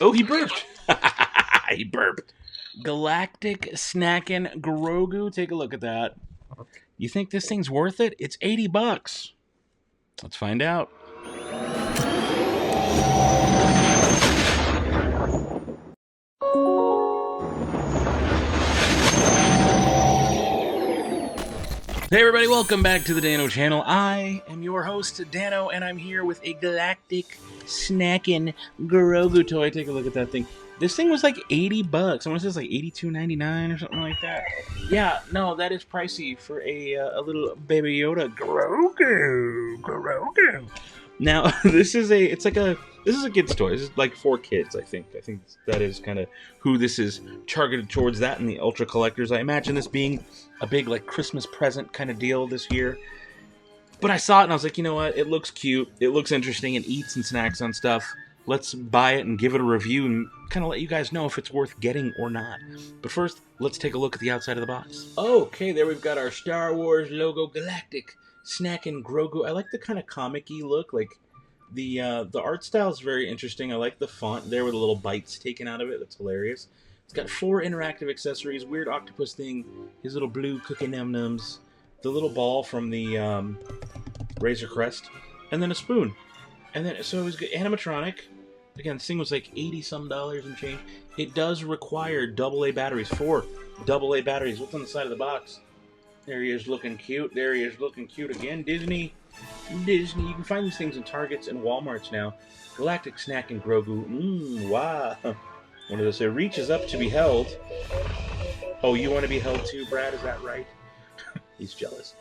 Oh, he burped. He burped. Galactic Snackin' Grogu. Take a look at that. You think this thing's worth it? It's $80. Let's find out. Hey everybody, welcome back to the Dano channel. I am your host, Dano, and I'm here with a Galactic Snackin' Grogu toy. Take a look at that thing. This thing was like $80. I want to say it's like $82.99 or something like that. Yeah, no, that is pricey for a little baby Yoda. Grogu. Now, this is a kid's toy. This is like for kids, I think. I think that is kind of who this is targeted towards, that and the ultra collectors. I imagine this being a big like Christmas present kind of deal this year. But I saw it and I was like, you know what? It looks cute. It looks interesting and eats and snacks on stuff. Let's buy it and give it a review and kind of let you guys know if it's worth getting or not. But first, let's take a look at the outside of the box. Okay, there we've got our Star Wars logo, Galactic Snackin' Grogu. I like the kind of comic-y look. Like the art style is very interesting. I like the font there with the little bites taken out of it. That's hilarious. It's got 4 interactive accessories, weird octopus thing, his little blue cookie num-nums, the little ball from the Razor Crest, and then a spoon. And then, so it was good. Animatronic. Again, this thing was like $80-some and change. It does require AA batteries, 4 AA batteries. What's on the side of the box? There he is looking cute. There he is looking cute again. Disney. You can find these things in Targets and Walmarts now. Galactic Snackin' Grogu. Wow. What did I say? Reaches up to be held. Oh, you want to be held too, Brad? Is that right? He's jealous.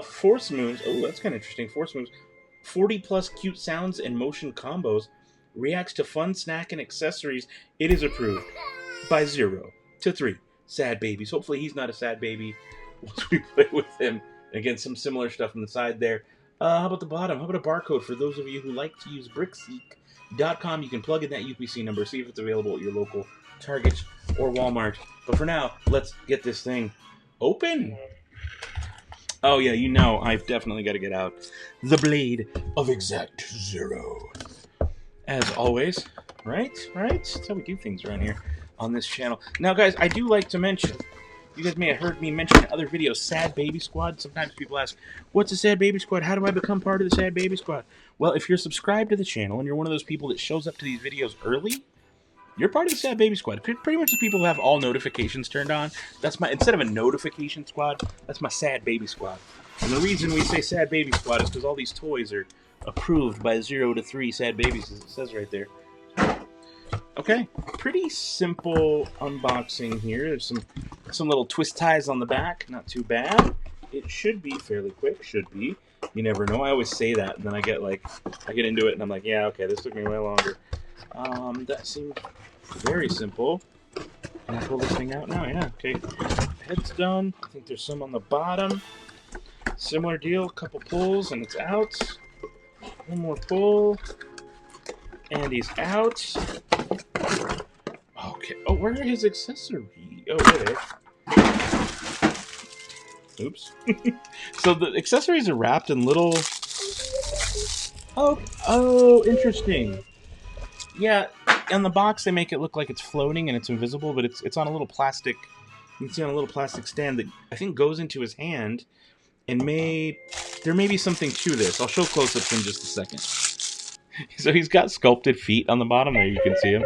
Force moves. Oh, that's kind of interesting. Force moves. 40+ cute sounds and motion combos. Reacts to fun snack and accessories. It is approved by 0 to 3 sad babies. Hopefully he's not a sad baby once we play with him. Again, some similar stuff on the side there. How about the bottom? How about a barcode for those of you who like to use brickseek.com? You can plug in that UPC number, see if it's available at your local Target or Walmart. But for now, let's get this thing open. Oh yeah, you know I've definitely got to get out the blade of exact 0. As always, right? That's how we do things around here on this channel. Now guys, I do like to mention, you guys may have heard me mention in other videos, Sad Baby Squad. Sometimes people ask, what's a Sad Baby Squad? How do I become part of the Sad Baby Squad? Well, if you're subscribed to the channel and you're one of those people that shows up to these videos early, you're part of the Sad Baby Squad. Pretty much the people who have all notifications turned on. That's my, instead of a notification squad, that's my Sad Baby Squad. And the reason we say Sad Baby Squad is because all these toys are approved by 0 to 3 sad babies, as it says right there. Okay, pretty simple unboxing here. There's some little twist ties on the back. Not too bad. It should be fairly quick. Should be. You never know. I always say that, and then I get into it, and I'm like, yeah, okay, this took me way longer. That seems very simple. Can I pull this thing out now? Yeah, okay. Head's done. I think there's some on the bottom. Similar deal, couple pulls, and it's out. One more pull, and he's out. Okay. Oh, where are his accessories? Oh, there. Oops. So the accessories are wrapped in little... Oh, interesting. Yeah, on the box they make it look like it's floating and it's invisible, but it's on a little plastic. You can see on a little plastic stand that I think goes into his hand, and there may be something to this. I'll show close-ups in just a second. So he's got sculpted feet on the bottom there. You can see him.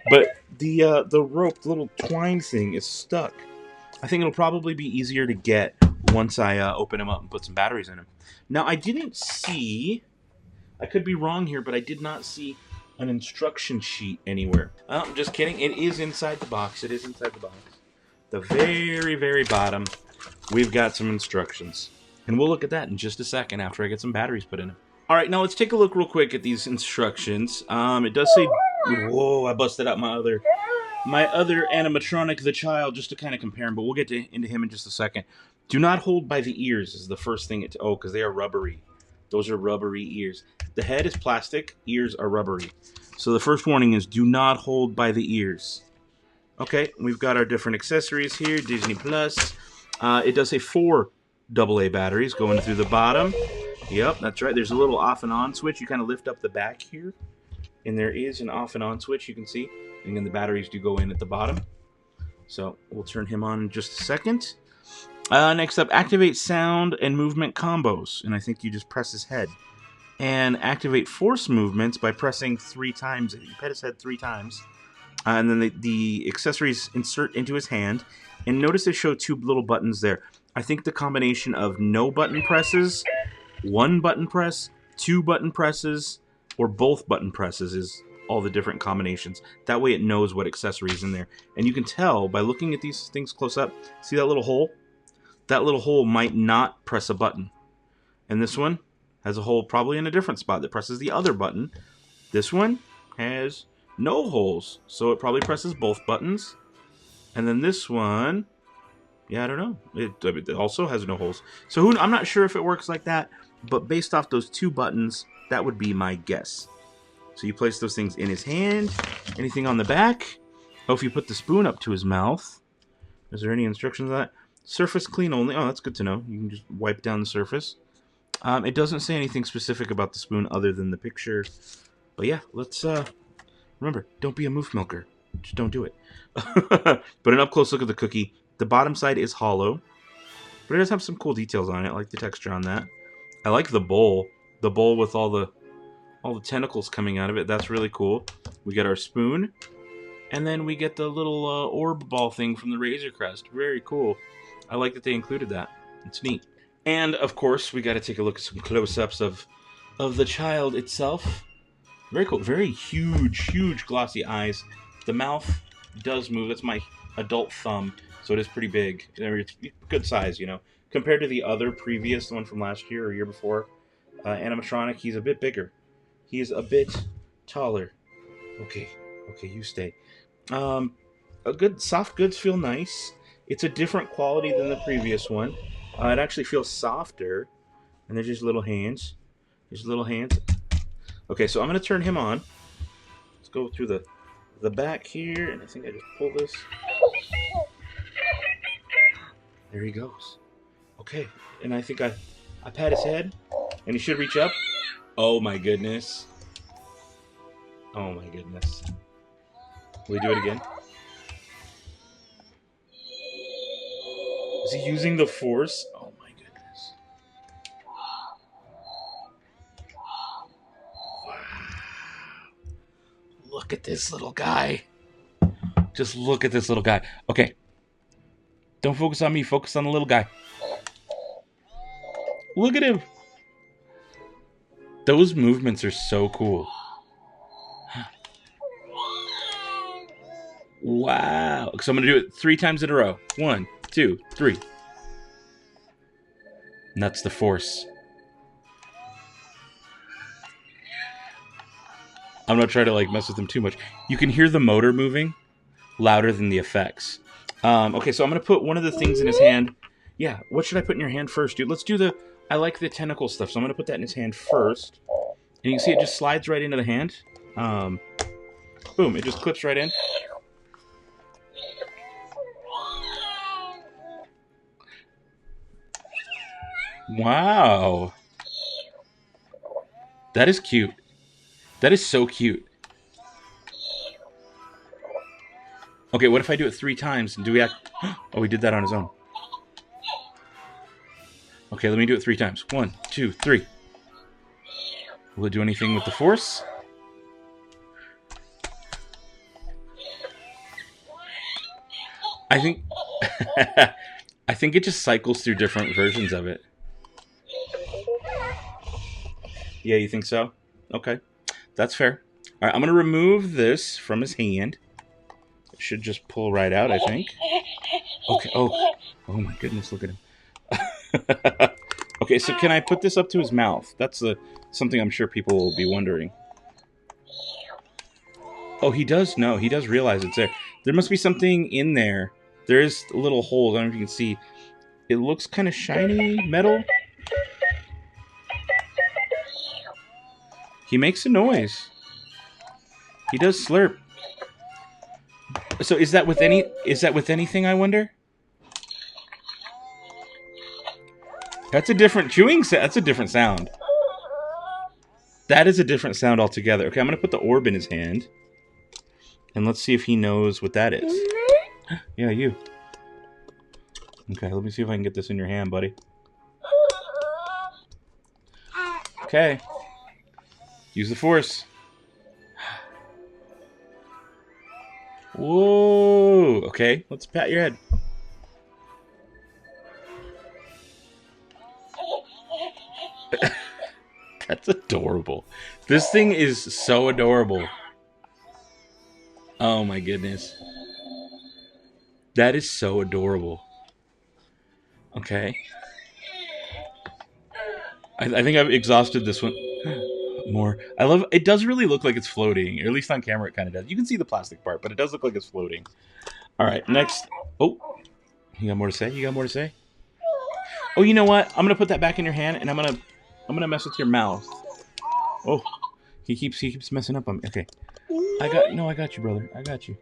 But the rope, the little twine thing, is stuck. I think it'll probably be easier to get once I open him up and put some batteries in him. Now I didn't see. I could be wrong here, but I did not see an instruction sheet anywhere. Oh, I'm just kidding. It is inside the box. It is inside the box. The very, very bottom, we've got some instructions. And we'll look at that in just a second after I get some batteries put in them. All right, now let's take a look real quick at these instructions. It does say... Whoa, I busted out my other animatronic, the child, just to kind of compare him, but we'll get into him in just a second. Do not hold by the ears is the first thing. Oh, because they are rubbery. Those are rubbery ears. The head is plastic, ears are rubbery. So the first warning is do not hold by the ears. Okay, we've got our different accessories here. Disney Plus. It does say 4 AA batteries going through the bottom. Yep, that's right. There's a little off and on switch. You kind of lift up the back here, and there is an off and on switch, you can see. And then the batteries do go in at the bottom. So we'll turn him on in just a second. Next up, activate sound and movement combos. And I think you just press his head. And activate force movements by pressing 3 times. You pet his head 3 times. And then the accessories insert into his hand. And notice they show 2 little buttons there. I think the combination of no button presses, 1 button press, 2 button presses, or both button presses is all the different combinations. That way it knows what accessory is in there. And you can tell by looking at these things close up. See that little hole? That little hole might not press a button. And this one has a hole probably in a different spot that presses the other button. This one has no holes, so it probably presses both buttons. And then this one, yeah, I don't know. It also has no holes. So I'm not sure if it works like that, but based off those 2 buttons, that would be my guess. So you place those things in his hand. Anything on the back? Oh, if you put the spoon up to his mouth. Is there any instructions on that? Surface clean only. Oh, that's good to know. You can just wipe down the surface. It doesn't say anything specific about the spoon other than the picture. But yeah, let's remember, don't be a moof milker. Just don't do it. But an up-close look at the cookie. The bottom side is hollow, but it does have some cool details on it. I like the texture on that. I like the bowl. The bowl with all the tentacles coming out of it. That's really cool. We get our spoon, and then we get the little orb ball thing from the Razor Crest. Very cool. I like that they included that. It's neat. And, of course, we got to take a look at some close-ups of the child itself. Very cool. Very huge glossy eyes. The mouth does move. That's my adult thumb, so it is pretty big. It's good size, you know. Compared to the other previous, the one from last year or year before, Animatronic, he's a bit bigger. He's a bit taller. Okay, you stay. Soft goods feel nice. It's a different quality than the previous one. It actually feels softer. And there's just little hands. Okay, so I'm going to turn him on. Let's go through the back here. And I think I just pull this. There he goes. Okay, and I think I pat his head. And he should reach up. Oh my goodness. Oh my goodness. Will we do it again? Is he using the force? Oh my goodness. Wow. Look at this little guy. Just look at this little guy. Okay. Don't focus on me. Focus on the little guy. Look at him. Those movements are so cool. Wow. So I'm going to do it 3 times in a row. 1, 2, 3. And that's the force. I'm not trying to mess with him too much. You can hear the motor moving louder than the effects. Okay, so I'm going to put one of the things in his hand. Yeah, what should I put in your hand first, dude? Let's do I like the tentacle stuff, so I'm going to put that in his hand first. And you can see it just slides right into the hand. Boom, it just clips right in. Wow. That is cute. That is so cute. Okay, what if I do it 3 times? And do we act... Oh, he did that on his own. Okay, let me do it 3 times. 1, 2, 3. Will it do anything with the force? I think... I think it just cycles through different versions of it. Yeah, you think so? Okay. That's fair. All right, I'm going to remove this from his hand. It should just pull right out, I think. Okay. Oh my goodness, look at him. Okay, so can I put this up to his mouth? That's something I'm sure people will be wondering. Oh, he does know. He does realize it's there. There must be something in there. There is little holes. I don't know if you can see. It looks kind of shiny metal. He makes a noise. He does slurp. So is that with anything, I wonder? That's a different chewing sound. That's a different sound. That is a different sound altogether. Okay, I'm going to put the orb in his hand. And let's see if he knows what that is. Yeah, you. Okay, let me see if I can get this in your hand, buddy. Okay. Use the force. Whoa. Okay, let's pat your head. That's adorable. This thing is so adorable. Oh my goodness. That is so adorable. Okay. I think I've exhausted this one more. I love it. Does really look like it's floating, or at least on camera it kind of does. You can see the plastic part, but it does look like it's floating. All right, next. Oh, you got more to say? You got more to say? Oh, you know what? I'm gonna put that back in your hand, and I'm gonna mess with your mouth. Oh, he keeps messing up on me. Okay, I got you, brother. I got you.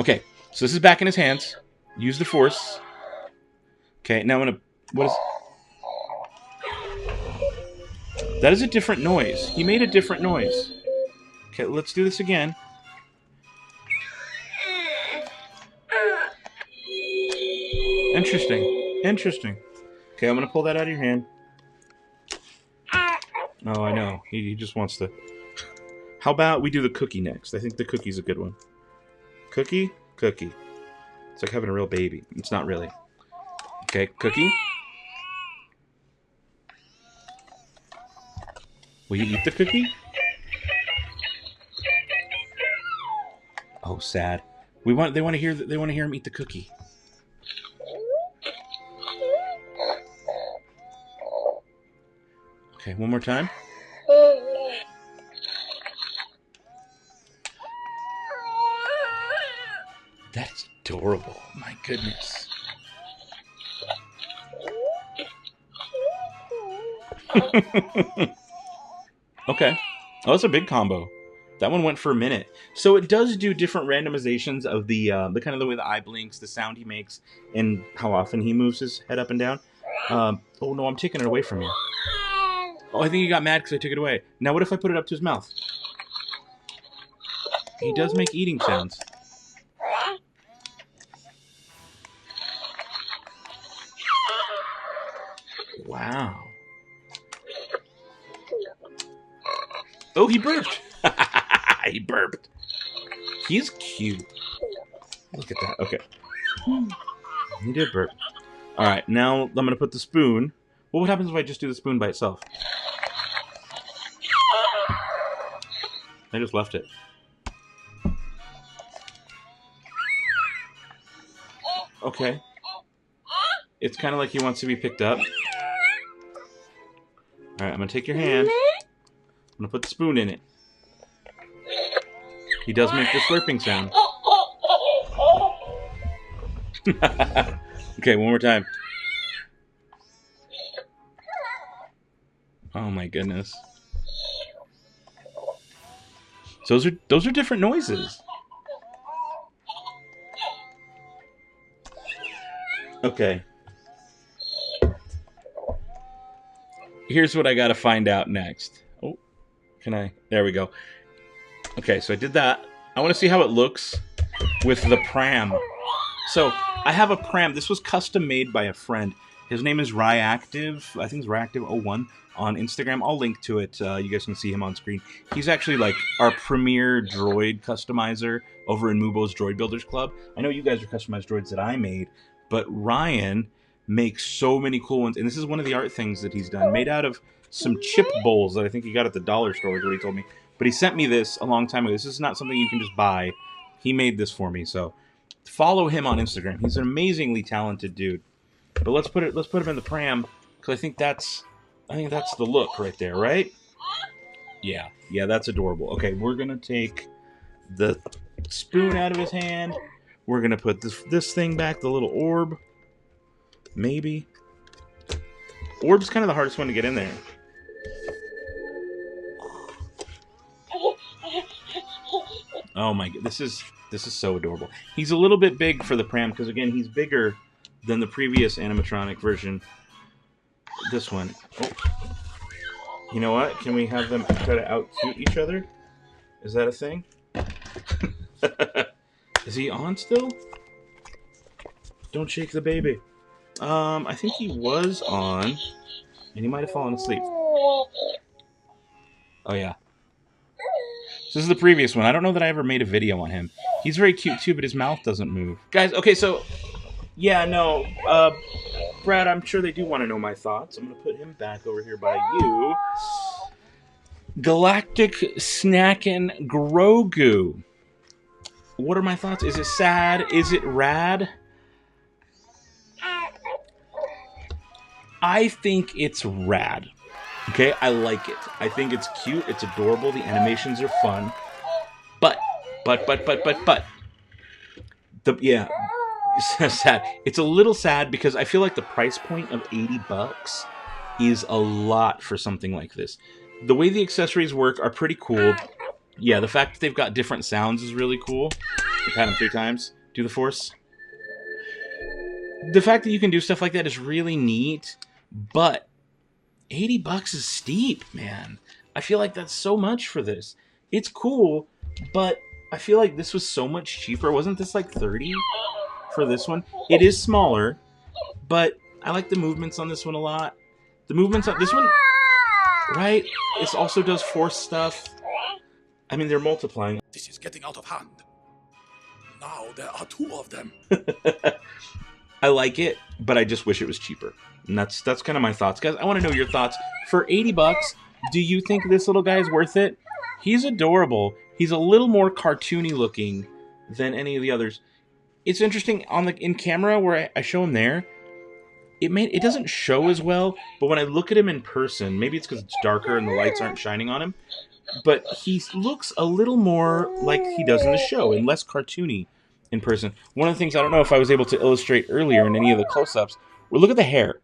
Okay, so this is back in his hands. Use the force. Okay, now I'm gonna. What is? That is a different noise. He made a different noise. Okay, let's do this again. Interesting. Interesting. Okay, I'm going to pull that out of your hand. Oh, I know. He just wants to... How about we do the cookie next? I think the cookie's a good one. Cookie? Cookie. It's like having a real baby. It's not really. Okay, cookie. Will you eat the cookie? Oh, sad. They want to hear him eat the cookie. Okay, one more time. That's adorable. My goodness. Okay. Oh, that's a big combo. That one went for a minute. So it does do different randomizations of the kind of the way the eye blinks, the sound he makes, and how often he moves his head up and down. Oh no, I'm taking it away from you. Oh, I think he got mad because I took it away. Now what if I put it up to his mouth? He does make eating sounds. Wow. Oh, he burped. He burped. He's cute. Look at that. Okay. He did burp. All right, now I'm going to put the spoon. Well, what happens if I just do the spoon by itself? I just left it. Okay. It's kind of like he wants to be picked up. All right, I'm going to take your hand. I'm going to put the spoon in it. He does make the slurping sound. Okay, one more time. Oh my goodness. So those are different noises. Okay. Here's what I gotta find out next. Oh, can I? There we go. Okay, so I did that. I want to see how it looks with the pram. So I have a pram. This was custom made by a friend. His name is Ryactive. I think it's Ryactive01 on Instagram. I'll link to it. You guys can see him on screen. He's actually like our premier droid customizer over in Mubo's Droid Builders Club. I know you guys are customized droids that I made, but Ryan makes so many cool ones. And this is one of the art things that he's done, made out of some chip bowls that I think he got at the dollar store, is what he told me. But he sent me this a long time ago. This is not something you can just buy. He made this for me, so follow him on Instagram. He's an amazingly talented dude. But let's put him in the pram, because I think that's the look right there, right? Yeah, that's adorable. Okay, we're gonna take the spoon out of his hand. We're gonna put this thing back, the little orb. Maybe. Orb's kind of the hardest one to get in there. Oh my god, this is so adorable. He's a little bit big for the pram because again, he's bigger than the previous animatronic version. This one. Oh. You know what? Can we have them try to out-cute each other? Is that a thing? Is he on still? Don't shake the baby. I think he was on, and he might have fallen asleep. Oh, yeah. So this is the previous one. I don't know that I ever made a video on him. He's very cute, too, but his mouth doesn't move. Guys, okay, so... Yeah, no. Brad, I'm sure they do want to know my thoughts. I'm going to put him back over here by you. Galactic Snackin' Grogu. What are my thoughts? Is it sad? Is it rad? I think it's rad. Okay, I like it. I think it's cute. It's adorable. The animations are fun. But. Yeah, it's sad. It's a little sad because I feel like the price point of $80 is a lot for something like this. The way the accessories work are pretty cool. Yeah, the fact that they've got different sounds is really cool. Pat him 3 times. Do the force. The fact that you can do stuff like that is really neat, but $80 is steep, man. I feel like that's so much for this. It's cool, but I feel like this was so much cheaper. Wasn't this like $30 for this one? It is smaller, but I like the movements on this one a lot. The movements on this one, right? It also does force stuff. I mean, they're multiplying. This is getting out of hand. Now there are 2 of them. I like it, but I just wish it was cheaper. And that's kind of my thoughts. Guys, I want to know your thoughts. For $80, do you think this little guy is worth it? He's adorable. He's a little more cartoony looking than any of the others. It's interesting, in camera where I show him there, it doesn't show as well, but when I look at him in person, maybe it's because it's darker and the lights aren't shining on him, but he looks a little more like he does in the show and less cartoony in person. One of the things I don't know if I was able to illustrate earlier in any of the close-ups, well, look at the hair.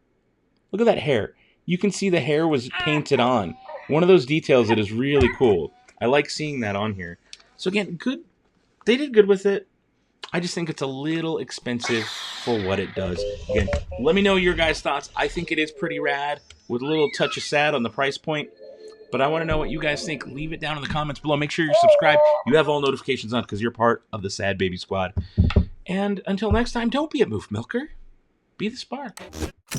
Look at that hair. You can see the hair was painted on. One of those details that is really cool. I like seeing that on here. So again, good. They did good with it. I just think it's a little expensive for what it does. Again, let me know your guys' thoughts. I think it is pretty rad with a little touch of sad on the price point. But I want to know what you guys think. Leave it down in the comments below. Make sure you're subscribed. You have all notifications on because you're part of the Sad Baby Squad. And until next time, don't be a moof milker. Be the spark.